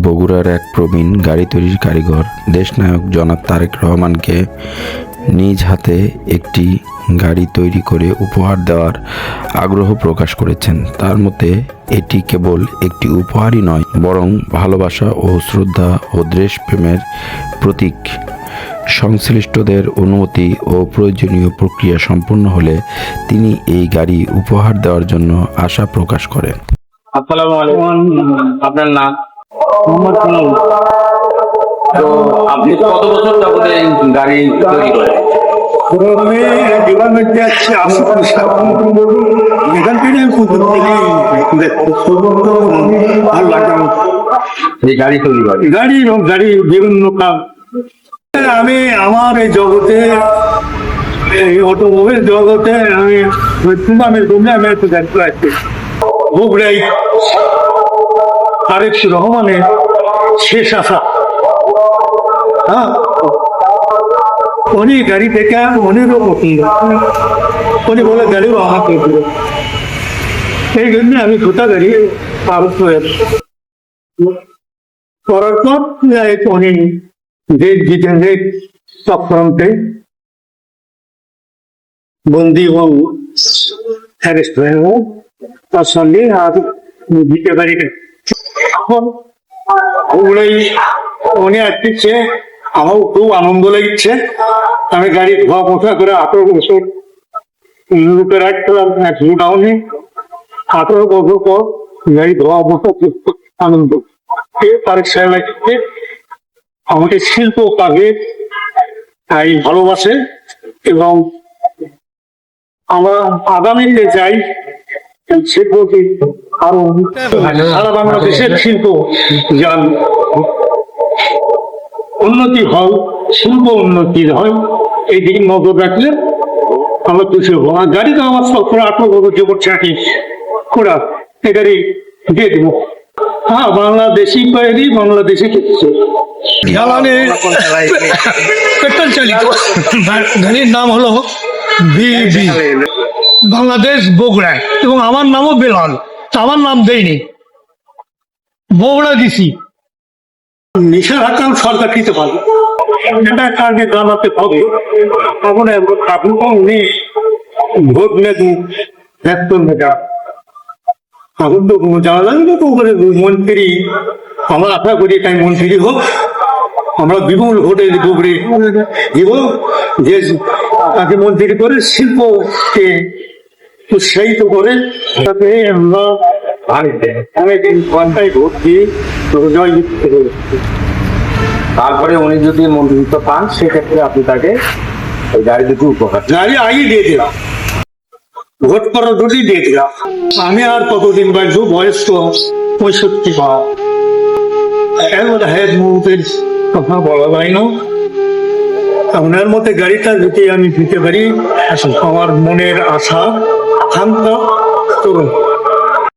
বগুড়ার এক প্রবীণ গাড়ি তৈরির কারিগর দেশনায়ক জনাব তারেক রহমানকে নিজ হাতে একটি গাড়ি তৈরি করে উপহার দেওয়ার আগ্রহ প্রকাশ করেছেন। তার মতে এটি কেবল একটি উপহারই নয়, বরং ভালোবাসা ও শ্রদ্ধা ও দেশপ্রেমের প্রতীক। সংশ্লিষ্টদের অনুমতি ও প্রয়োজনীয় প্রক্রিয়া সম্পন্ন হলে তিনি এই গাড়ি উপহার দেওয়ার জন্য আশা প্রকাশ করেন। আসসালামু আলাইকুম। আপনার নাম? তো আপনি কত বছর যাবত এই গাড়ি তৈরি করেন? এই গাড়ি তৈরি করেন? গাড়ি বিভিন্ন কাজ আমি আমার এই জগতে, এই অটোমোবাইল জগতে আমি একটু দেখতে পাচ্ছি বগুড়াই তারেক রহমানের শেষ আশা। হ্যাঁ, উনি গাড়ি থেকে উনিরও পছন্দ, উনি বলে গাড়িও আমাকে দিল, এই জন্য আমি দুটা গাড়ি পালন করার পর উনি দেশ জিতেন চক্রান্তে বন্দি এবং অ্যারেস্ট হয়ে গেল তার সঙ্গে। আর জিতে গাড়িটা এখন ওগুলোই উনি আসছে, আমার খুব আনন্দ লাগছে। আমি গাড়ি ধোয়া মোছা করে 18 বছর লুপে রাখলাম এক লুডাউনে, 18 বছর পর গাড়ি ধোয়া মোছা আনন্দ। তারেক সাহেব আসছে আমাকে শিল্প কাজে তাই ভালোবাসে এবং আমরা আগামীতে যাই শিল্পকে আরো সারা বাংলাদেশের শিল্প যান উন্নতি হয়, শিল্প উন্নতি হয়, এই দিকে নজর রাখলে আমরা খুশি হবো। আর গাড়ি তো আমার সব 18 বছর জীবন চাকরি করা, এই গাড়ি দিয়ে দেবো। হ্যাঁ, বাংলাদেশি তৈরি, বাংলাদেশি পেট্রোল চালিত গাড়ির নাম হলো বিবি বাংলাদেশ বগুড়ায়, এবং আমার নামও বেলাল। আমার নাম দেয়নি, বগুড়া দিছি। নিষেধাজ্ঞা সরকার দিতে পারবে, এটা কারণে জানাতে হবে। আপনি ভোট নেই ব্যস্ত মেটা এখন তো জানা যাবে তো মন্ত্রী, আমরা আশা করি তাই মন্ত্রী হোক, আমরা বিপুল ভোটে দিব যে তাকে মন্ত্রী করে শিল্পকে উৎসাহিত করে তাতে আমরা ভোট দিই জয় জিততে হবে। তারপরে উনি যদি মন্ত্রিত্ব পান সেক্ষেত্রে আপনি তাকে ওই গাড়ি দুটি উপহার। গাড়ি আগেই দিয়ে দিলাম, ভোট করার দুটি দিয়ে দিলাম। আমি আর কতদিন বাঁচবো, বয়স তো 65 বা হেড মুভের কথা বলা যায় না। আপনার মতে গাড়িটা যদি আমি দিতে পারি আমার মনের আশা আকাঙ্ক্ষা তো